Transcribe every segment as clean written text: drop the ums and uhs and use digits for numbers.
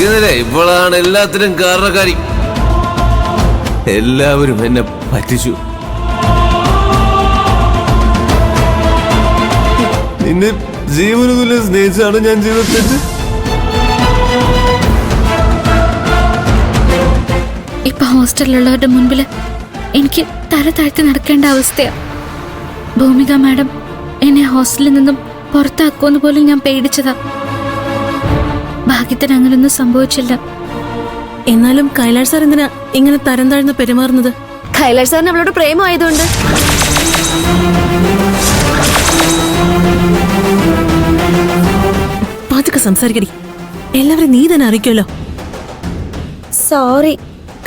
ശ്രദ്ധിക്കുന്നില്ലേ? ഇവളാണ് എല്ലാത്തിനും കാരണക്കാരി. എല്ലാവരും എന്നെ പറ്റിച്ചു. നിന്നെ ജീവനതുല്യം സ്നേഹിച്ചാണ് ഞാൻ ചെയ്ത തെറ്റ്. ഇപ്പൊ ഹോസ്റ്റലിലുള്ളവരുടെ മുൻപില് എനിക്ക് തല താഴ്ത്തി നടക്കേണ്ട അവസ്ഥയാ. ഭൂമിക മാഡം എന്നെ ഹോസ്റ്റലിൽ നിന്നും പുറത്താക്കുമെന്ന് പോലും ഞാൻ പേടിച്ചതാ. ഭാഗ്യത്തിന് അങ്ങനൊന്നും സംഭവിച്ചില്ല. എന്നാലും കൈലാഷ് സാർ എന്തിനാ ഇങ്ങനെ തരം താഴ്ന്ന് പെരുമാറുന്നത്? കൈലാഷ് സാറിന് അവളോട് പ്രേമമായതുകൊണ്ട്. പാചക സംസാരിക്കടി, എല്ലാവരും നീ തന്നെ അറിയിക്കുമല്ലോ. സോറി.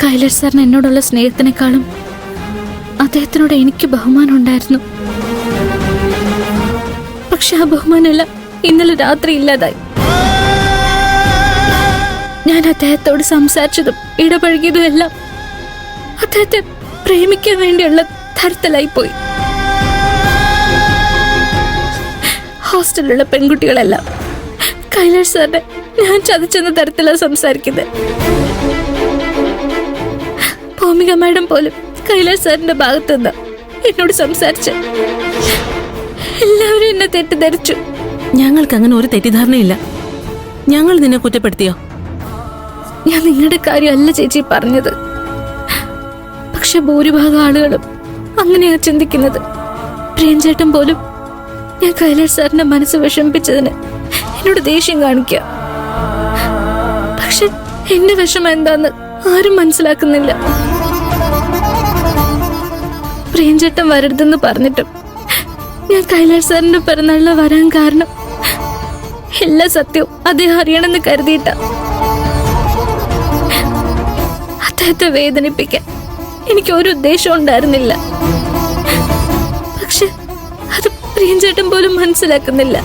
കൈലാഷ് സാറിന് എന്നോടുള്ള സ്നേഹത്തിനേക്കാളും അദ്ദേഹത്തിനോട് എനിക്ക് ബഹുമാനം ഉണ്ടായിരുന്നു. പക്ഷെ ആ ബഹുമാനമെല്ലാം ഇന്നലെ രാത്രി ഇല്ലാതായി. ഞാൻ അദ്ദേഹത്തോട് സംസാരിച്ചതും ഇടപഴകിയതും എല്ലാം അദ്ദേഹത്തെ പ്രേമിക്കാൻ വേണ്ടിയുള്ള തരത്തിലായി പോയി. ഹോസ്റ്റലിലുള്ള പെൺകുട്ടികളെല്ലാം കൈലാഷ് സാറിനെ ഞാൻ ചതിച്ചെന്ന തരത്തിലാണ് സംസാരിക്കുന്നത്. ഭൂമിക മാഡം പോലും കൈലാഷ് സാറിന്റെ ഭാഗത്തുനിന്ന് എന്നോട് സംസാരിച്ച് എല്ലാവരും എന്നെ തെറ്റിദ്ധരിച്ചു. ഞങ്ങൾക്ക് അങ്ങനെ ഒരു തെറ്റിദ്ധാരണയില്ല. ഞങ്ങൾ നിന്നെ കുറ്റപ്പെടുത്തിയോ? ഞാൻ നിങ്ങളുടെ കാര്യമല്ല ചേച്ചി പറഞ്ഞത്. പക്ഷെ ഭൂരിഭാഗം ആളുകളും അങ്ങനെയാ ചിന്തിക്കുന്നത്. പ്രിയൻചേട്ടൻ പോലും ഞാൻ കൈലാഷ് സാറിന്റെ മനസ്സ് വിഷമിപ്പിച്ചതിന് എന്നോട് ദേഷ്യം കാണിക്കുക. പക്ഷെ എന്റെ വിഷമം എന്താന്ന് ആരും മനസ്സിലാക്കുന്നില്ല. പ്രിയൻചേട്ടൻ വരരുതെന്ന് പറഞ്ഞിട്ടും ഞാൻ കൈലാഷ് സാറിന്റെ പിറന്നാളിന് വരാൻ കാരണം എല്ലാ സത്യവും അദ്ദേഹം അറിയണമെന്ന് കരുതിയിട്ട. അദ്ദേഹത്തെ വേദനിപ്പിക്കാൻ എനിക്ക് ഒരു ഉദ്ദേശം ഉണ്ടായിരുന്നില്ല. പക്ഷെ അത് പ്രിയൻചേട്ടൻ പോലും മനസ്സിലാക്കുന്നില്ല.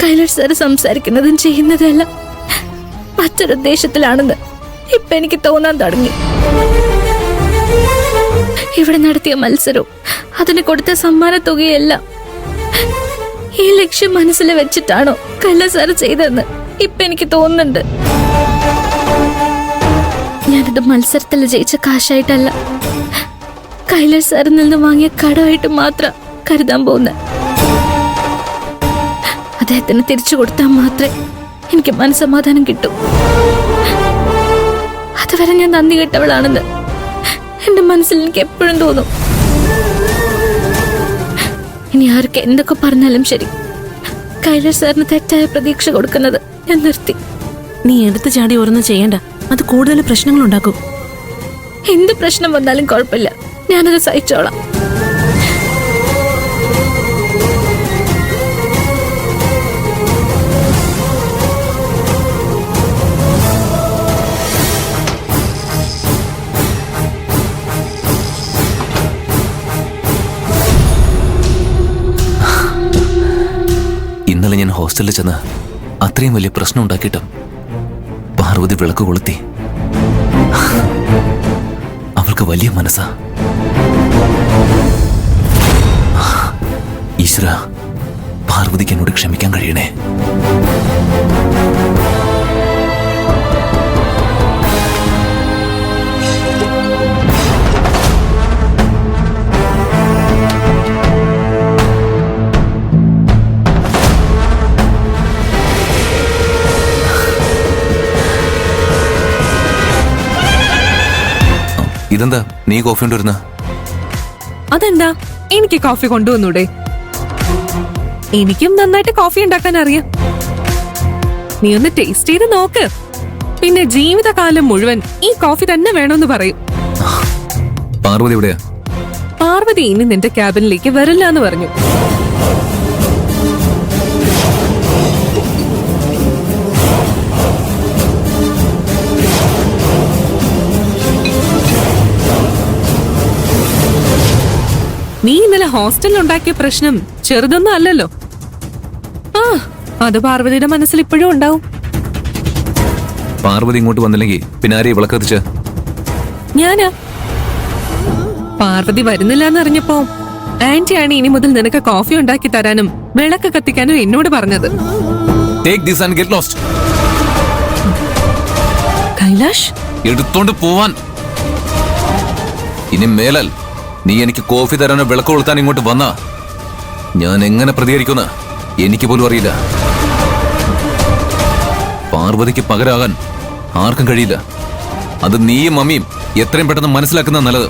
കൈലാഷ് സാറ് സംസാരിക്കുന്നതും ചെയ്യുന്നതെല്ലാം മറ്റൊരു ഉദ്ദേശത്തിലാണെന്ന് ഇപ്പൊ എനിക്ക് തോന്നാൻ തുടങ്ങി. ഇവിടെ നടത്തിയ മത്സരവും അതിന് കൊടുത്ത സമ്മാന തുകയെല്ലാം ഈ ലക്ഷ്യം മനസ്സിൽ വെച്ചിട്ടാണോ കൈലാഷ് സാറ് ചെയ്തതെന്ന് ഇപ്പൊ എനിക്ക് തോന്നുന്നുണ്ട്. ഞാനിത് മത്സരത്തിൽ ജയിച്ച കാശായിട്ടല്ല, കൈലാഷ് സാറിൽ നിന്ന് വാങ്ങിയ കടമായിട്ട് മാത്രം കരുതാൻ പോകുന്നത്. അദ്ദേഹത്തിന് തിരിച്ചു കൊടുത്താൽ മാത്രമേ എനിക്ക് മനസ്സമാധാനം കിട്ടൂ. അതുവരെ ഞാൻ നന്ദി കെട്ടവളാണെന്ന് എന്റെ മനസ്സിൽ എനിക്ക് എപ്പോഴും തോന്നും. ഇനി ആർക്ക് എന്തൊക്കെ പറഞ്ഞാലും ശരി, കൈലാഷ് സാറിന് തെറ്റായ പ്രതീക്ഷ കൊടുക്കുന്നത് ഞാൻ നിർത്തി. നീ എടുത്തു ചാടി ഓരോന്നും ചെയ്യണ്ട, അത് കൂടുതൽ പ്രശ്നങ്ങൾ ഉണ്ടാക്കും. എന്ത് പ്രശ്നം വന്നാലും കുഴപ്പമില്ല, ഞാനത് സഹിച്ചോളാം. ഇന്നലെ ഞാൻ ഹോസ്റ്റലിൽ ചെന്ന് അത്രയും വലിയ പ്രശ്നം ഉണ്ടാക്കിയിട്ടും പാർവതി വിളക്ക് കൊളുത്തി. അവൾക്ക് വലിയ മനസ്സാ. ഈശ്വര, പാർവതിക്ക് എന്നോട് ക്ഷമിക്കാൻ കഴിയണേ. ഇതെന്താ നീ കോഫി കൊണ്ടുവരുന്ന? അതെന്താ, എനിക്ക് കോഫി കൊണ്ടുവന്നൂടെ? എനിക്കും നന്നായിട്ട് കോഫി ഉണ്ടാക്കാൻ അറിയാം. നീ ഒന്ന് ടേസ്റ്റ് ചെയ്ത് നോക്ക്. പിന്നെ ജീവിതകാലം മുഴുവൻ ഈ കോഫി തന്നെ വേണമെന്ന് പറയും. പാർവതി എവിടെയാ? പാർവതി ഇനി നിന്റെ ക്യാബിനിലേക്ക് വരില്ല എന്ന് പറഞ്ഞു. നീ ഇന്നലെ ഹോസ്റ്റലിൽ ഉണ്ടാക്കിയ പ്രശ്നം ചെറുതൊന്നും അല്ലല്ലോ. ആ, അത് പാർവതിയുടെ മനസ്സിൽ ഇപ്പോഴും ഉണ്ടാവും. പാർവതി ഇങ്ങോട്ട് വന്നില്ലെങ്കിൽ പിന്നെ ആരെയും വിളക്കത്തിച്ച? ഞാനാ. പാർവതി വരുന്നില്ല എന്നറിഞ്ഞപ്പോ ആന്റിയാണ് ഇനി മുതൽ നിനക്ക് കോഫി ഉണ്ടാക്കി തരാനും വിളക്ക് കത്തിക്കാനും എന്നോട് പറഞ്ഞത്. Take this and get lost. Kailash, എടുത്തോണ്ട് പോവാൻ. ഇനി മേലാൽ നീ എനിക്ക് കോഫി തരാനോ വിളക്ക് കൊളുത്താൻ ഇങ്ങോട്ട് വന്നാ ഞാൻ എങ്ങനെ പ്രതികരിക്കുന്ന എനിക്ക് പോലും അറിയില്ല. പാർവതിക്ക് പകരാകാൻ ആർക്കും കഴിയില്ല. അത് നീയും മമ്മിയും എത്രയും പെട്ടെന്ന് മനസ്സിലാക്കുന്ന നല്ലത്.